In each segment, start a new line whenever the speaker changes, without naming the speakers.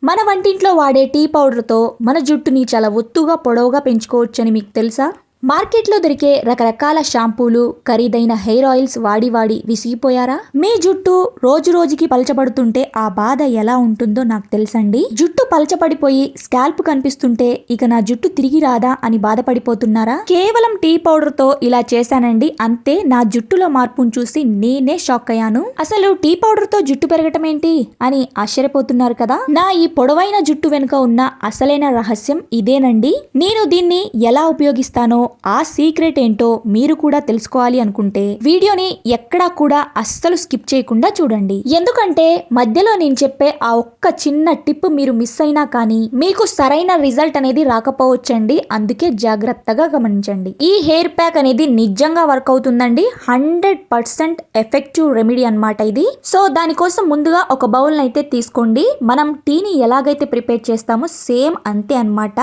మన వంటింట్లో వాడే టీ పౌడర్తో మన జుట్టుని చాలా ఒత్తుగా పొడవుగా పెంచుకోవచ్చని మీకు తెలుసా? మార్కెట్లో దొరికే రకరకాల షాంపూలు, ఖరీదైన హెయిర్ ఆయిల్స్ వాడి వాడి విసిగిపోయారా? మీ జుట్టు రోజు రోజుకి పలచబడుతుంటే ఆ బాధ ఎలా ఉంటుందో నాకు తెలుసండి. జుట్టు పలచబడిపోయి స్కాల్ప్ కనిపిస్తుంటే ఇక నా జుట్టు తిరిగి రాదా అని బాధపడిపోతున్నారా? కేవలం టీ పౌడర్ తో ఇలా చేశానండి, అంతే నా జుట్టులో మార్పును చూసి నేనే షాక్ అయ్యాను. అసలు టీ పౌడర్ తో జుట్టు పెరగటం ఏంటి అని ఆశ్చర్యపోతున్నారు కదా? నా ఈ పొడవైన జుట్టు వెనుక ఉన్న అసలైన రహస్యం ఇదేనండి. నేను దీన్ని ఎలా ఉపయోగిస్తానో, ఆ సీక్రెట్ ఏంటో మీరు కూడా తెలుసుకోవాలి అనుకుంటే వీడియోని ఎక్కడా కూడా అస్సలు స్కిప్ చేయకుండా చూడండి. ఎందుకంటే మధ్యలో నేను చెప్పే ఆ ఒక్క చిన్న టిప్ మీరు మిస్ అయినా కానీ మీకు సరైన రిజల్ట్ అనేది రాకపోవచ్చండి. అందుకే జాగ్రత్తగా గమనించండి. ఈ హెయిర్ ప్యాక్ అనేది నిజంగా వర్క్ అవుతుందండి. 100% ఎఫెక్టివ్ రెమెడీ అన్నమాట ఇది. సో దానికోసం ముందుగా ఒక బౌల్ అయితే తీసుకోండి. మనం టీని ఎలాగైతే ప్రిపేర్ చేస్తామో సేమ్ అంతే అన్నమాట.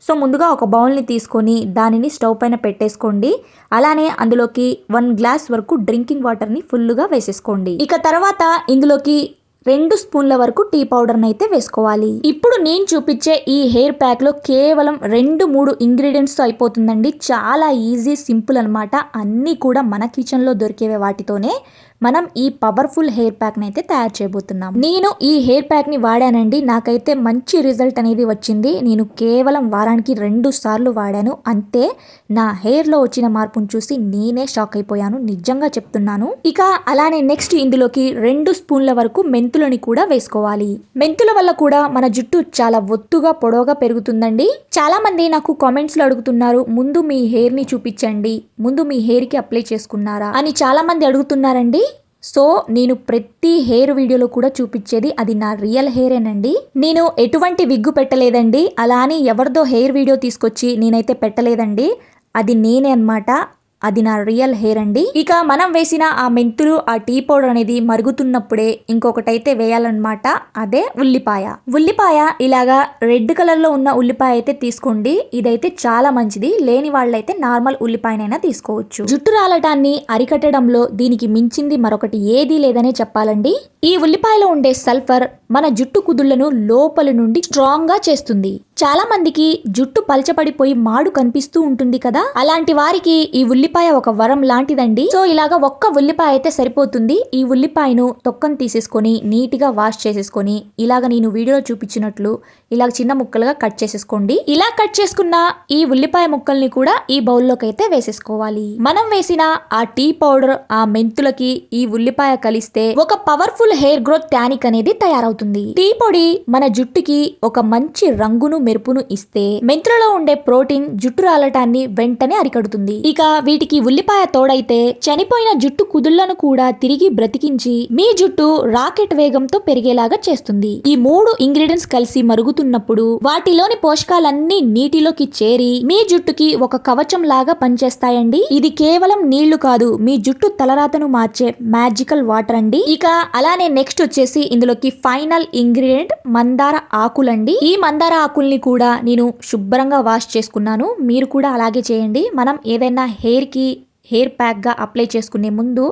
సో ముందుగా ఒక బౌల్ని తీసుకొని దానిని స్టవ్ పైన పెట్టేసుకోండి. అలానే అందులోకి 1 గ్లాస్ వరకు డ్రింకింగ్ వాటర్ని ఫుల్గా వేసేసుకోండి. ఇక తర్వాత ఇందులోకి 2 స్పూన్ల వరకు టీ పౌడర్ని అయితే వేసుకోవాలి. ఇప్పుడు నేను చూపించే ఈ హెయిర్ ప్యాక్లో కేవలం 2-3 ఇంగ్రీడియంట్స్తో అయిపోతుందండి. చాలా ఈజీ, సింపుల్ అనమాట. అన్నీ కూడా మన కిచెన్లో దొరికేవే వాటితోనే మనం ఈ పవర్ఫుల్ హెయిర్ ప్యాక్ని అయితే తయారు చేయబోతున్నాం. నేను ఈ హెయిర్ ప్యాక్ని వాడానండి. నాకైతే మంచి రిజల్ట్ అనేది వచ్చింది. నేను కేవలం వారానికి 2 సార్లు వాడాను, అంతే. నా హెయిర్లో వచ్చిన మార్పును చూసి నేనే షాక్ అయిపోయాను, నిజంగా చెప్తున్నాను. ఇక అలానే నెక్స్ట్ ఇందులోకి 2 స్పూన్ల వరకు మెంతులని కూడా వేసుకోవాలి. మెంతుల వల్ల కూడా మన జుట్టు చాలా ఒత్తుగా పొడవుగా పెరుగుతుందండి. చాలా మంది నాకు కామెంట్స్ లో అడుగుతున్నారు, ముందు మీ హెయిర్ ని చూపించండి, ముందు మీ హెయిర్ కి అప్లై చేసుకున్నారా అని చాలా మంది అడుగుతున్నారండి. సో నేను ప్రతి హెయిర్ వీడియోలో కూడా చూపించేది అది నా రియల్ హెయిరేనండి. నేను ఎటువంటి విగ్గు పెట్టలేదండి. అలా అని ఎవరిదో హెయిర్ వీడియో తీసుకొచ్చి నేనైతే పెట్టలేదండి. అది నేనే అన్నమాట. అది నా రియల్ హెయిర్ అండి. ఇక మనం వేసిన ఆ మెంతులు, ఆ టీ పౌడర్ అనేది మరుగుతున్నప్పుడే ఇంకొకటైతే వేయాలన్నమాట. అదే ఉల్లిపాయ. ఉల్లిపాయ ఇలాగా రెడ్ కలర్ లో ఉన్న ఉల్లిపాయ అయితే తీసుకోండి. ఇదైతే చాలా మంచిది. లేని వాళ్ళైతే నార్మల్ ఉల్లిపాయనైనా తీసుకోవచ్చు. జుట్టు రాలటాన్ని అరికట్టడంలో దీనికి మించింది మరొకటి ఏదీ లేదనే చెప్పాలండి. ఈ ఉల్లిపాయలో ఉండే సల్ఫర్ మన జుట్టు కుదుళ్లను లోపల నుండి స్ట్రాంగ్ గా చేస్తుంది. చాలా మందికి జుట్టు పల్చపడిపోయి మాడు కనిపిస్తూ ఉంటుంది కదా, అలాంటి వారికి ఈ ఉల్లిపాయ ఒక వరం లాంటిదండి. సో ఇలాగా ఒక్క ఉల్లిపాయ అయితే సరిపోతుంది. ఈ ఉల్లిపాయను తొక్కను తీసేసుకొని నీట్గా వాష్ చేసేసుకొని ఇలాగ నేను వీడియోలో చూపించినట్లు ఇలాగ చిన్న ముక్కలుగా కట్ చేసేసుకోండి. ఇలా కట్ చేసుకున్న ఈ ఉల్లిపాయ ముక్కల్ని కూడా ఈ బౌల్లోకి అయితే వేసేసుకోవాలి. మనం వేసిన ఆ టీ పౌడర్, ఆ మెంతులకి ఈ ఉల్లిపాయ కలిస్తే ఒక పవర్ఫుల్ హెయిర్ గ్రోత్ టానిక్ అనేది తయారవుతుంది. టీ పొడి మన జుట్టుకి ఒక మంచి రంగును, మెరుపును ఇస్తే మెంతులలో ఉండే ప్రోటీన్ జుట్టు రాలటాన్ని వెంటనే అరికడుతుంది. ఇక వీటికి ఉల్లిపాయ తోడైతే చనిపోయిన జుట్టు కుదుళ్లను కూడా తిరిగి బ్రతికించి మీ జుట్టు రాకెట్ వేగంతో పెరిగేలాగా చేస్తుంది. ఈ 3 ఇంగ్రీడియంట్స్ కలిసి మరుగుతున్నప్పుడు వాటిలోని పోషకాలన్నీ నీటిలోకి చేరి మీ జుట్టుకి ఒక కవచం లాగా పనిచేస్తాయండి. ఇది కేవలం నీళ్లు కాదు, మీ జుట్టు తలరాతను మార్చే మ్యాజికల్ వాటర్ అండి. ఇక అలానే నెక్స్ట్ వచ్చేసి ఇందులోకి ఫైనల్ ఇంగ్రీడియంట్ మందార ఆకులండి. ఈ మందార ఆకుల్ని కూడా నేను శుభ్రంగా వాష్ చేసుకున్నాను. మీరు కూడా అలాగే చేయండి. మనం ఏదైనా హెయిర్ ప్యాక్ గా అప్లై చేసుకునే ముందు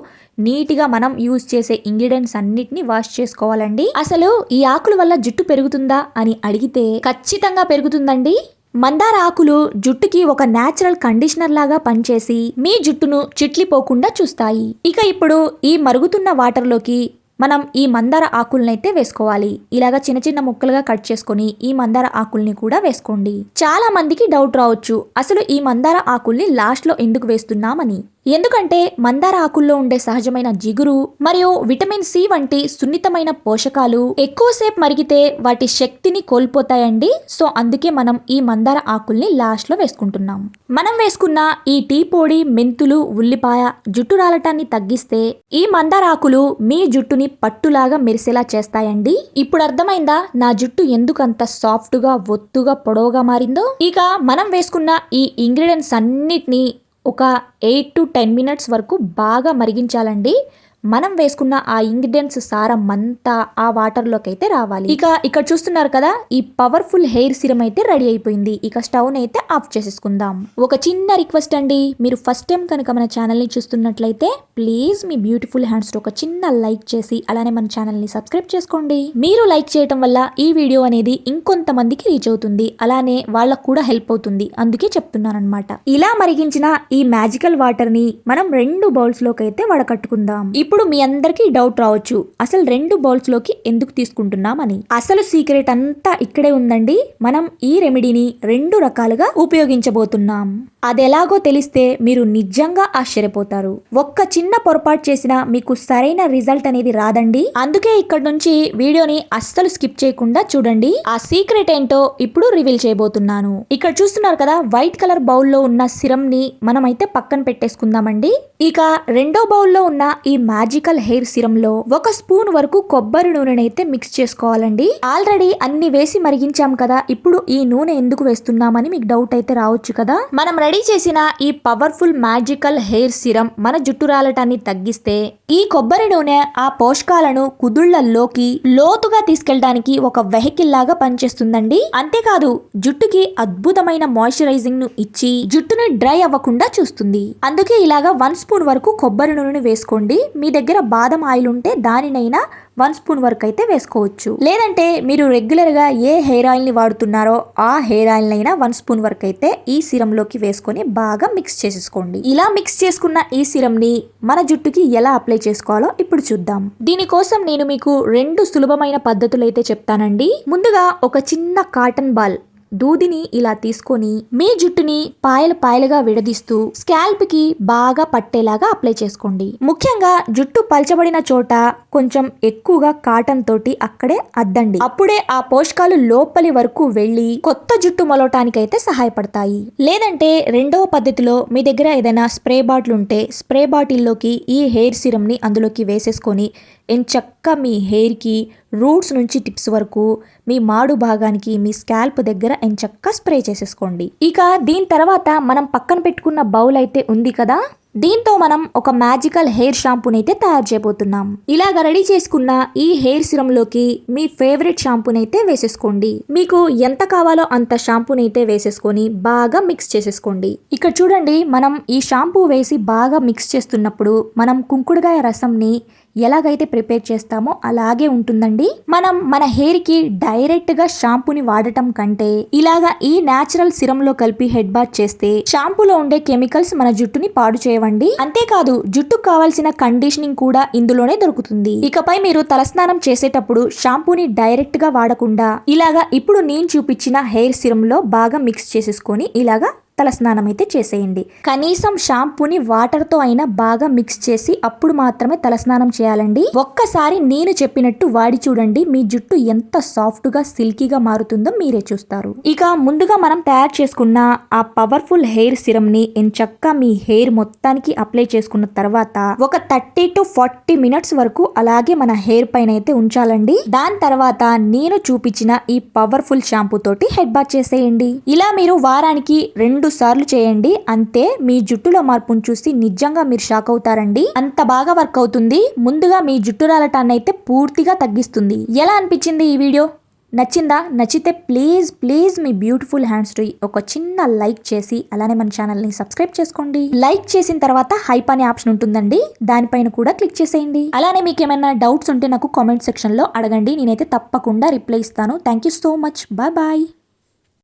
నీట్గా మనం యూజ్ చేసే ఇంగ్రీడియంట్స్ అన్నిటిని వాష్ చేసుకోవాలండి. అసలు ఈ ఆకుల వల్ల జుట్టు పెరుగుతుందా అని అడిగితే ఖచ్చితంగా పెరుగుతుందండి. మందార ఆకులు జుట్టుకి ఒక న్యాచురల్ కండిషనర్ లాగా పనిచేసి మీ జుట్టును చిట్లిపోకుండా చూస్తాయి. ఇక ఇప్పుడు ఈ మరుగుతున్న వాటర్లోకి మనం ఈ మందార ఆకుల్నైతే వేసుకోవాలి. ఇలాగా చిన్న చిన్న ముక్కలుగా కట్ చేసుకొని ఈ మందార ఆకుల్ని కూడా వేసుకోండి. చాలా మందికి డౌట్ రావచ్చు, అసలు ఈ మందార ఆకుల్ని లాస్ట్ లో ఎందుకు వేస్తున్నామని. ఎందుకంటే మందార ఆకుల్లో ఉండే సహజమైన జిగురు మరియు విటమిన్ సి వంటి సున్నితమైన పోషకాలు ఎక్కువసేపు మరిగితే వాటి శక్తిని కోల్పోతాయండి. సో అందుకే మనం ఈ మందార ఆకుల్ని లాస్ట్ లో వేసుకుంటున్నాం. మనం వేసుకున్న ఈ టీ పొడి, మెంతులు, ఉల్లిపాయ జుట్టు రాలటాన్ని తగ్గిస్తే ఈ మందార ఆకులు మీ జుట్టుని పట్టులాగా మెరిసేలా చేస్తాయండి. ఇప్పుడు అర్థమైందా నా జుట్టు ఎందుకు అంత సాఫ్ట్ గా, ఒత్తుగా, పొడవుగా మారిందో? ఇక మనం వేసుకున్న ఈ ఇంగ్రీడియంట్స్ అన్నిటినీ ఒక 8 to 10 మినిట్స్ వరకు బాగా మరిగించాలండి. మనం వేసుకున్న ఆ ఇంగ్రీడియంట్స్ సారం అంతా ఆ వాటర్ లోకి అయితే రావాలి. ఇక ఇక్కడ చూస్తున్నారు కదా, ఈ పవర్ఫుల్ హెయిర్ సిరం అయితే రెడీ అయిపోయింది. ఇక స్టవ్ అయితే ఆఫ్ చేసేసుకుందాం. ఒక చిన్న రిక్వెస్ట్ అండి, మీరు ఫస్ట్ టైం కనుక మన ఛానల్ ని చూస్తున్నట్లయితే ప్లీజ్ మీ బ్యూటిఫుల్ హ్యాండ్స్ తో ఒక చిన్న లైక్ చేసి అలానే మన ఛానల్ ని సబ్స్క్రైబ్ చేసుకోండి. మీరు లైక్ చేయటం వల్ల ఈ వీడియో అనేది ఇంకొంతమందికి రీచ్ అవుతుంది, అలానే వాళ్ళకు కూడా హెల్ప్ అవుతుంది. అందుకే చెప్తున్నాను అనమాట. ఇలా మరిగించిన ఈ మ్యాజికల్ వాటర్ ని మనం 2 బౌల్స్ లోకి అయితే వడకట్టుకుందాం. ఇప్పుడు మీ అందరికీ డౌట్ రావచ్చు, అసలు 2 బౌల్స్ లోకి ఎందుకు తీసుకుంటున్నామని. అసలు సీక్రెట్ అంతా ఇక్కడే ఉందండి. మనం ఈ రెమెడీని 2 రకాలుగా ఉపయోగించబోతున్నాం. అదెలాగో తెలిస్తే మీరు నిజంగా ఆశ్చర్యపోతారు. ఒక్క చిన్న పొరపాటు చేసినా మీకు సరైన రిజల్ట్ అనేది రాదండి. అందుకే ఇక్కడ నుంచి వీడియోని అస్సలు స్కిప్ చేయకుండా చూడండి. ఆ సీక్రెట్ ఏంటో ఇప్పుడు రివీల్ చేయబోతున్నాను. ఇక్కడ చూస్తున్నారు కదా, వైట్ కలర్ బౌల్లో ఉన్న సిరం ని మనం అయితే పక్కన పెట్టేసుకుందామండి. ఇక రెండో బౌల్లో ఉన్న ఈ మ్యాజికల్ హెయిర్ సిరం లో 1 స్పూన్ వరకు కొబ్బరి నూనెనైతే మిక్స్ చేసుకోవాలండి. ఆల్రెడీ అన్ని వేసి మరిగించాం కదా, ఇప్పుడు ఈ నూనె ఎందుకు వేస్తున్నామని మీకు డౌట్ అయితే రావచ్చు కదా. మనం రెడీ చేసిన ఈ పవర్ఫుల్ మ్యాజికల్ హెయిర్ సిరం మన జుట్టు రాలటాన్ని తగ్గిస్తే, ఈ కొబ్బరి నూనె ఆ పోషకాలను కుదుళ్లలోకి లోతుగా తీసుకెళ్ళడానికి ఒక వెహికల్ లాగా పనిచేస్తుందండి. అంతేకాదు జుట్టుకి అద్భుతమైన మాయిశ్చరైజింగ్ ను ఇచ్చి జుట్టుని డ్రై అవ్వకుండా చూస్తుంది. అందుకే ఇలాగా 1 స్పూన్ వరకు కొబ్బరి నూనెను వేసుకోండి. మీ దగ్గర బాదం ఆయిల్ ఉంటే దానినైనా 1 స్పూన్ వరకు అయితే వేసుకోవచ్చు. లేదంటే మీరు రెగ్యులర్ గా ఏ హెయిర్ ఆయిల్ ని వాడుతున్నారో ఆ హెయిర్ ఆయిల్ అయినా 1 స్పూన్ వరకు అయితే ఈ సిరం లోకి వేసుకొని బాగా మిక్స్ చేసేసుకోండి. ఇలా మిక్స్ చేసుకున్న ఈ సిరం ని మన జుట్టుకి ఎలా అప్లై చేసుకోవాలో ఇప్పుడు చూద్దాం. దీనికోసం నేను మీకు 2 సులభమైన పద్ధతులు అయితే చెప్తానండి. ముందుగా ఒక చిన్న కాటన్ బాల్ దూదిని ఇలా తీసుకొని మీ జుట్టుని పాయలుగా విడదీస్తూ స్కాల్ప్ కి బాగా పట్టేలాగా అప్లై చేసుకోండి. ముఖ్యంగా జుట్టు పల్చబడిన చోట కొంచెం ఎక్కువగా కాటన్ తోటి అక్కడే అద్దండి. అప్పుడే ఆ పోషకాలు లోపలి వరకు వెళ్లి కొత్త జుట్టు మొలవటానికైతే సహాయపడతాయి. లేదంటే రెండవ పద్ధతిలో మీ దగ్గర ఏదైనా స్ప్రే బాటిల్ ఉంటే స్ప్రే బాటిల్లోకి ఈ హెయిర్ సిరం ని అందులోకి వేసేసుకొని ఎంచక్క మీ హెయిర్ కి రూట్స్ నుంచి టిప్స్ వరకు మీ మాడు భాగానికి మీ స్కాల్ప్ దగ్గర ఎంచక్క స్ప్రే చేసేసుకోండి. ఇక దీని తర్వాత మనం పక్కన పెట్టుకున్న బౌల్ అయితే ఉంది కదా, దీంతో మనం ఒక మ్యాజికల్ హెయిర్ షాంపూని అయితే తయారు చేయబోతున్నాం. ఇలాగ రెడీ చేసుకున్న ఈ హెయిర్ సిరం లోకి మీ ఫేవరెట్ షాంపూని అయితే వేసేసుకోండి. మీకు ఎంత కావాలో అంత షాంపూని అయితే వేసేసుకొని బాగా మిక్స్ చేసేసుకోండి. ఇక్కడ చూడండి, మనం ఈ షాంపూ వేసి బాగా మిక్స్ చేస్తున్నప్పుడు మనం కుంకుడుగాయ రసంని ఎలాగైతే ప్రిపేర్ చేస్తామో అలాగే ఉంటుందండి. మనం మన హెయిర్ కి డైరెక్ట్ గా షాంపూని వాడటం కంటే ఇలాగా ఈ నేచురల్ సిరం లో కలిపి హెడ్ బాత్ చేస్తే షాంపూలో ఉండే కెమికల్స్ మన జుట్టుని పాడు చేయవండి. అంతేకాదు జుట్టుకు కావాల్సిన కండిషనింగ్ కూడా ఇందులోనే దొరుకుతుంది. ఇకపై మీరు తలస్నానం చేసేటప్పుడు షాంపూని డైరెక్ట్ గా వాడకుండా ఇలాగా ఇప్పుడు నేను చూపించిన హెయిర్ సిరం లో బాగా మిక్స్ చేసేసుకొని ఇలాగా తలస్నానం అయితే చేసేయండి. కనీసం షాంపూని వాటర్ తో అయినా బాగా మిక్స్ చేసి అప్పుడు మాత్రమే తలస్నానం చేయాలండి. ఒక్కసారి నేను చెప్పినట్టు వాడి చూడండి, మీ జుట్టు ఎంత సాఫ్ట్ గా సిల్కీగా మారుతుందో మీరే చూస్తారు. ఇక ముందుగా మనం తయారు చేసుకున్న ఆ పవర్ఫుల్ హెయిర్ సిరం ని ఎంచక్కా మీ హెయిర్ మొత్తానికి అప్లై చేసుకున్న తర్వాత ఒక 30 to 40 మినిట్స్ వరకు అలాగే మన హెయిర్ పైన అయితే ఉంచాలండి. దాని తర్వాత నేను చూపించిన ఈ పవర్ఫుల్ షాంపూ తోటి హెడ్ బాత్ చేసేయండి. ఇలా మీరు వారానికి 2 సార్లు చేయండి. అంతే, మీ జుట్టులో మార్పును చూసి నిజంగా మీరు షాక్ అవుతారండి. అంత బాగా వర్క్ అవుతుంది. ముందుగా మీ జుట్టు రాలటాన్ని అయితే పూర్తిగా తగ్గిస్తుంది. ఎలా అనిపించింది ఈ వీడియో? నచ్చిందా? నచ్చితే ప్లీజ్ మీ బ్యూటిఫుల్ హ్యాండ్స్ తో ఒక చిన్న లైక్ చేసి అలానే మన ఛానల్ ని సబ్స్క్రైబ్ చేసుకోండి. లైక్ చేసిన తర్వాత హైప్ అనే ఆప్షన్ ఉంటుందండి, దానిపైన కూడా క్లిక్ చేసేయండి. అలానే మీకు ఏమైనా డౌట్స్ ఉంటే నాకు కామెంట్ సెక్షన్ లో అడగండి, నేనైతే తప్పకుండా రిప్లై ఇస్తాను. Thank you so much. Bye.